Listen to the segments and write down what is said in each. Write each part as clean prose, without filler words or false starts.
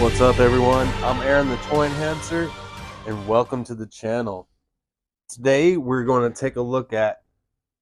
What's up, everyone? I'm Aaron the Toy Enhancer, and welcome to the channel. Today, we're going to take a look at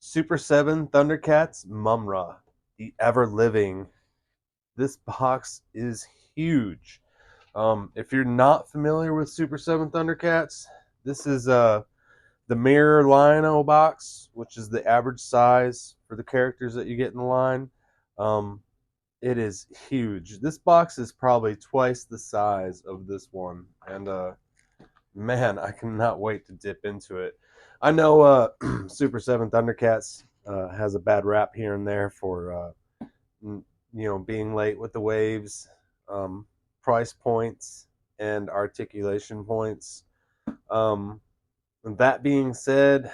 Super 7 Thundercats Mumm-Ra, the ever-living. This box is huge. If you're not familiar with Super 7 Thundercats, this is the Mirror Lino box, which is the average size for the characters that you get in the line. It is huge. This box is probably twice the size of this one, and man, I cannot wait to dip into it. I know Super 7 Thundercats has a bad rap here and there for being late with the waves, price points, and articulation points. Um, that being said,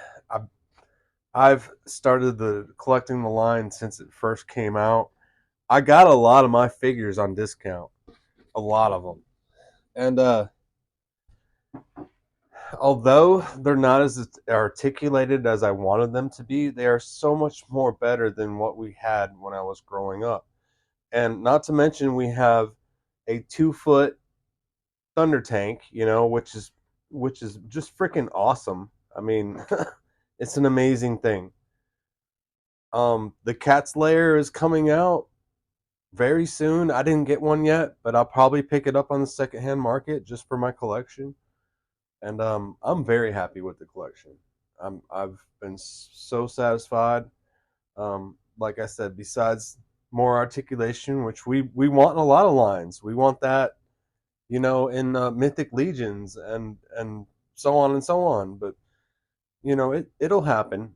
I've started collecting the line since it first came out. I got a lot of my figures on discount, a lot of them, and although they're not as articulated as I wanted them to be, they are so much more better than what we had when I was growing up. And not to mention, we have a 2 foot thunder tank, which is just freaking awesome. I mean, it's an amazing thing. The Cat's Lair is coming out very soon. I didn't get one yet, but I'll probably pick it up on the secondhand market just for my collection. And I'm very happy with the collection. I've been so satisfied. Like I said, besides more articulation, which we want in a lot of lines, we want that, in Mythic Legions and so on and so on. But it'll happen.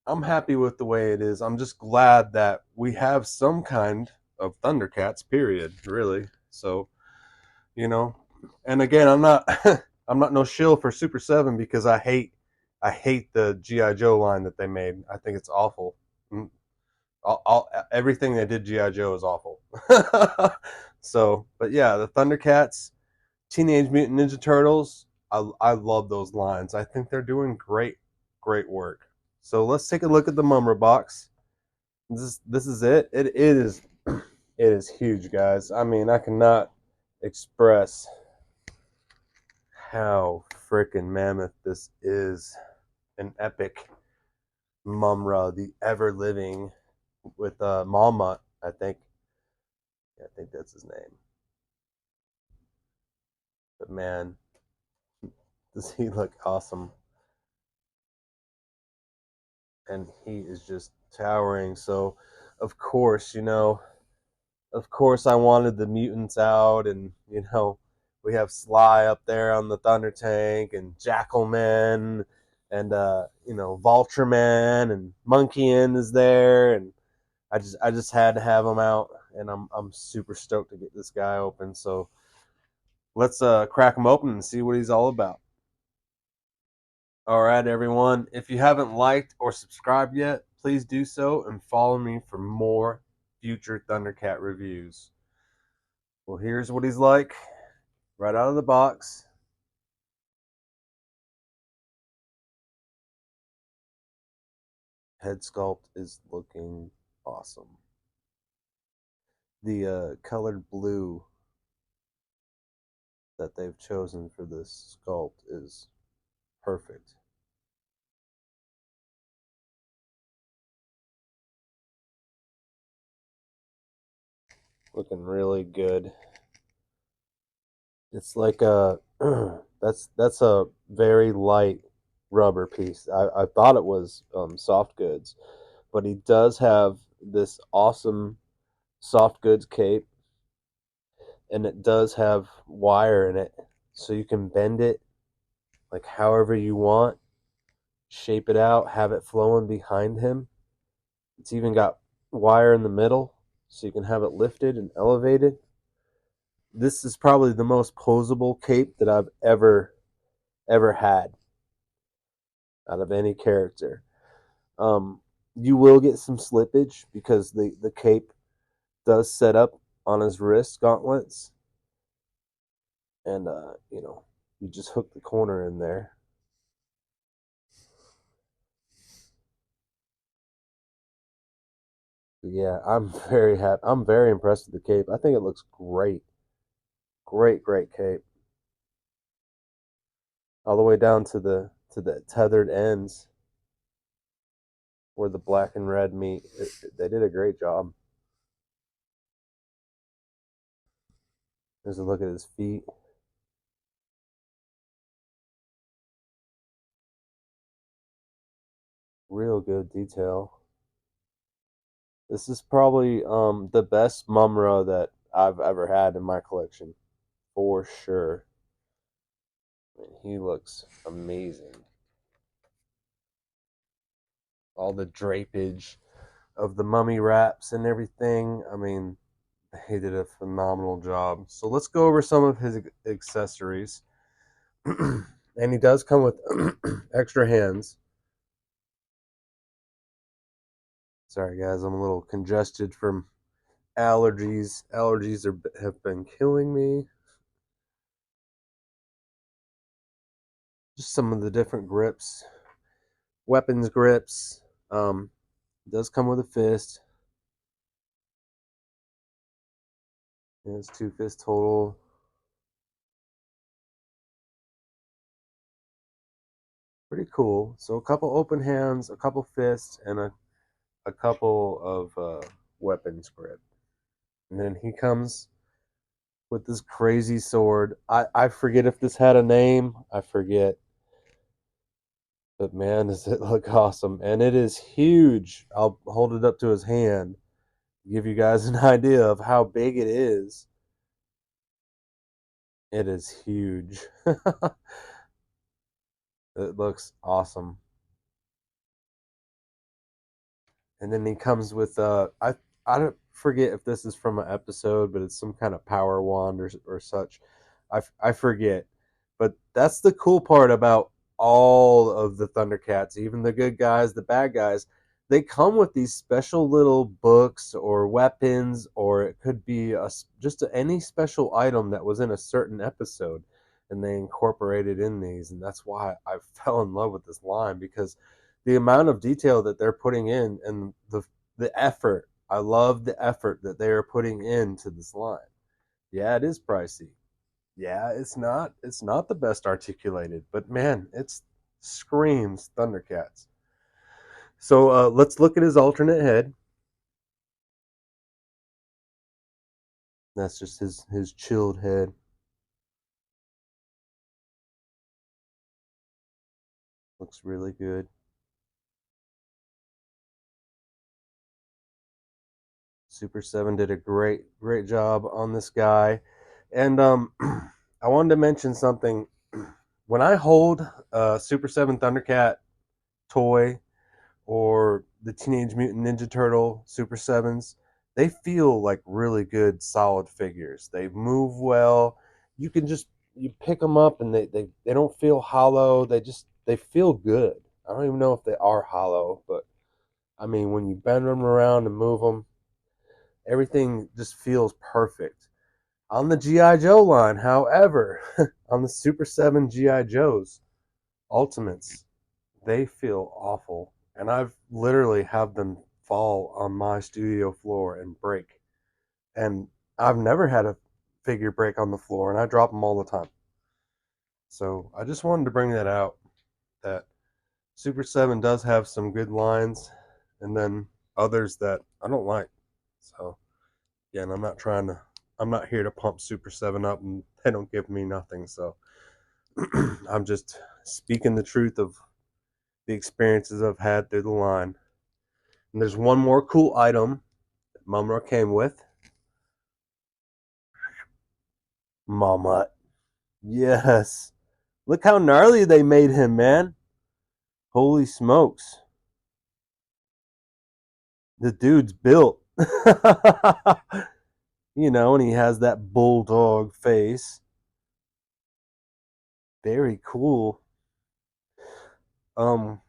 I'm happy with the way it is. I'm just glad that we have some kind of Thundercats. Period. Really. So you know. And again, I'm not I'm not no shill for Super 7 because I hate the GI Joe line that they made. I think it's awful. Everything they did GI Joe is awful. So, but yeah, the Thundercats, Teenage Mutant Ninja Turtles, I love those lines. I think they're doing great work. So let's take a look at the Mumm-Ra box. This is it. It is it is huge, guys. I mean, I cannot express how freaking mammoth this is. An epic Mumm-Ra, the ever living, with Malmut, I think. Yeah, I think that's his name. But man, does he look awesome. And he is just towering. So, of course, I wanted the mutants out, and we have Sly up there on the Thunder Tank, and Jackalman, and Vultureman, and Monkey-In is there, and I just had to have him out, and I'm super stoked to get this guy open. So let's crack him open and see what he's all about. All right, everyone. If you haven't liked or subscribed yet, please do so and follow me for more future Thundercat reviews. Well, here's what he's like right out of the box. Head sculpt is looking awesome. The colored blue that they've chosen for this sculpt is perfect. Looking really good. It's like a that's a very light rubber piece. I thought it was soft goods, but he does have this awesome soft goods cape, and it does have wire in it, so you can bend it like however you want, shape it out, have it flowing behind him. It's even got wire in the middle, so you can have it lifted and elevated. This is probably the most posable cape that I've ever had out of any character. You will get some slippage because the cape does set up on his wrist gauntlets, and you just hook the corner in there. But yeah, I'm very happy. I'm very impressed with the cape. I think it looks great. Great, great cape. All the way down to the tethered ends where the black and red meet. They did a great job. There's a look at his feet. Real good detail. This is probably the best Mumm-Ra that I've ever had in my collection, for sure. I mean, he looks amazing. All the drapage of the mummy wraps and everything. I mean, he did a phenomenal job. So let's go over some of his accessories. And he does come with extra hands. Sorry, guys, I'm a little congested from allergies. Have been killing me. Just some of the different grips, weapons grips. It does come with a fist. It's two fists total. Pretty cool. So a couple open hands, a couple fists, and a couple of weapons grip. And then he comes with this crazy sword. I forget if this had a name. I forget. But man, does it look awesome. And it is huge. I'll hold it up to his hand, give you guys an idea of how big it is. It is huge. It looks awesome. And then he comes with I don't forget if this is from an episode, but it's some kind of power wand or such. I forget, but that's the cool part about all of the Thundercats, even the good guys, the bad guys. They come with these special little books or weapons, or it could be any special item that was in a certain episode, and they incorporated in these, and that's why I fell in love with this line because the amount of detail that they're putting in and the effort. I love the effort that they are putting into this line. Yeah, it is pricey. Yeah, it's not the best articulated, but man, it screams Thundercats. So let's look at his alternate head. That's just his chilled head. Looks really good. Super 7 did a great job on this guy. And I wanted to mention something. When I hold a Super 7 Thundercat toy or the Teenage Mutant Ninja Turtle Super 7s, they feel like really good solid figures. They move well. You can just you pick them up and they don't feel hollow. They feel good. I don't even know if they are hollow, but I mean when you bend them around and move them, everything just feels perfect. On the GI Joe line, however, on the Super 7 GI Joes Ultimates, they feel awful, and I've literally had them fall on my studio floor and break. And I've never had a figure break on the floor, and I drop them all the time. So I just wanted to bring that out. That Super 7 does have some good lines, and then others that I don't like. So again, I'm not here to pump Super 7 up, and they don't give me nothing. So I'm just speaking the truth of the experiences I've had through the line. And there's one more cool item that Mumm-Ra came with. Mama. Yes. Look how gnarly they made him, man. Holy smokes. The dude's built. And he has that bulldog face. Very cool. Um,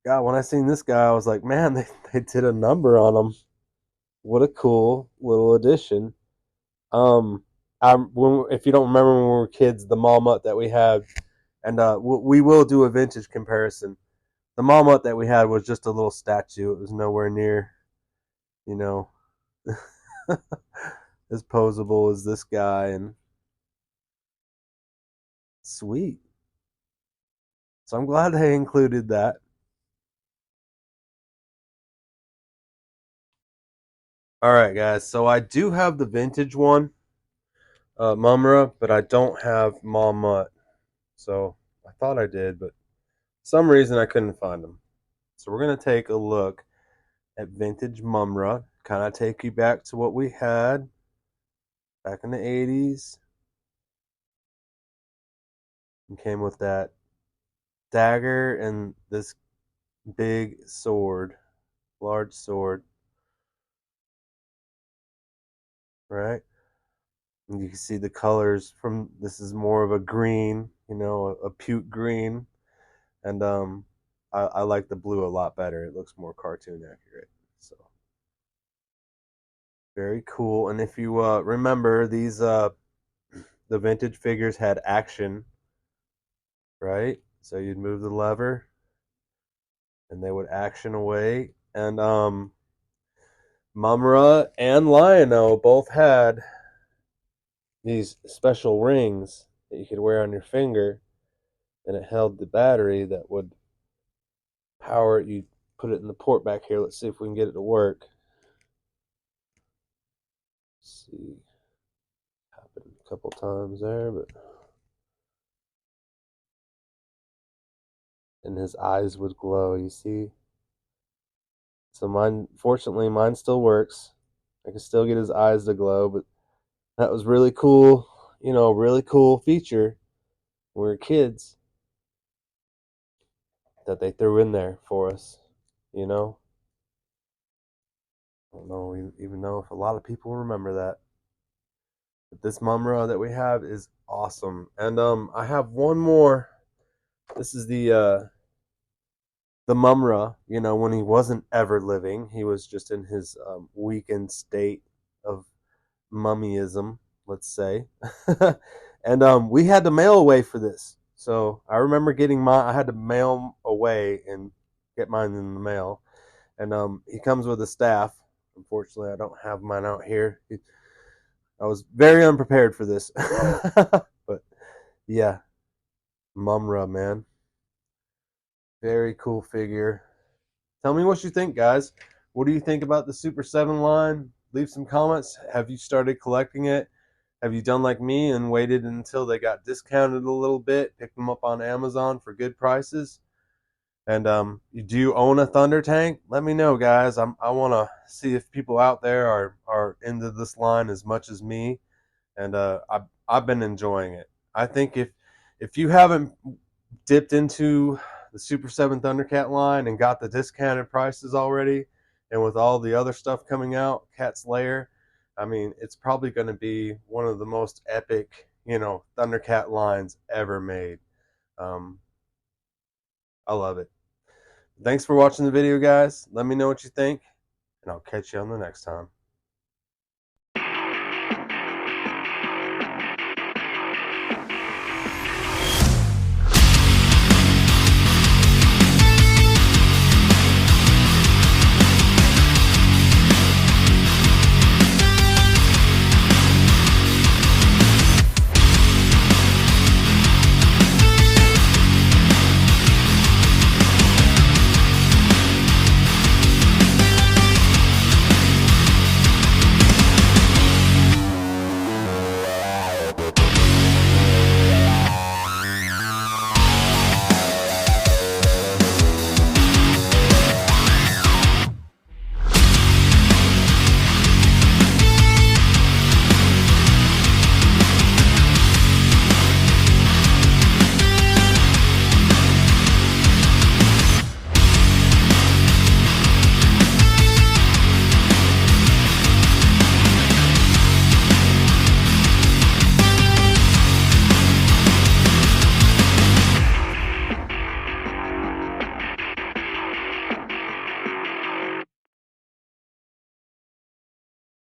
God, when I seen this guy, I was like, man, they did a number on him. What a cool little addition. Um, if you don't remember when we were kids, the Malmut that we had, and we will do a vintage comparison. The Malmut that we had was just a little statue. It was nowhere near, you know, as posable as this guy. And Sweet. So I'm glad they included that. All right, guys. So I do have the vintage one, Mumm-Ra, but I don't have Mutt. So I thought I did, but for some reason I couldn't find them. So we're gonna take a look at vintage Mumm-Ra. Kind of take you back to what we had back in the '80s. And came with that dagger and this big sword, large sword, right? And you can see the colors from this is more of a green, a puke green, and I like the blue a lot better. It looks more cartoon accurate. So very cool. And if you remember, these the vintage figures had action, right? So you'd move the lever, and they would action away. And Mumm-Ra and Lion-O both had these special rings that you could wear on your finger, and it held the battery that would power it. You put it in the port back here. Let's see if we can get it to work. Let's see, happened a couple times there, but and his eyes would glow. You see. So fortunately, mine still works. I can still get his eyes to glow, but that was really cool. Really cool feature when we were kids that they threw in there for us. You know, I don't know even know if a lot of people remember that. But this Mumm-Ra that we have is awesome, and I have one more. This is the Mumm-Ra. When he wasn't ever living, he was just in his weakened state of mummyism, let's say. And we had to mail away for this. So I remember getting mine. I had to mail away and get mine in the mail. And he comes with a staff. Unfortunately, I don't have mine out here. I was very unprepared for this. But yeah, Mumm-Ra, man. Very cool figure. Tell me what you think, guys. What do you think about the Super 7 line? Leave some comments. Have you started collecting it? Have you done like me and waited until they got discounted a little bit, picked them up on Amazon for good prices? And you do own a Thunder tank? Let me know, guys. I want to see if people out there are into this line as much as me, and I've been enjoying it. I think if you haven't dipped into the Super 7 Thundercat line and got the discounted prices already, and with all the other stuff coming out, Cat's Lair, I mean, it's probably going to be one of the most epic, Thundercat lines ever made. Um, I love it. Thanks for watching the video, guys. Let me know what you think, and I'll catch you on the next time.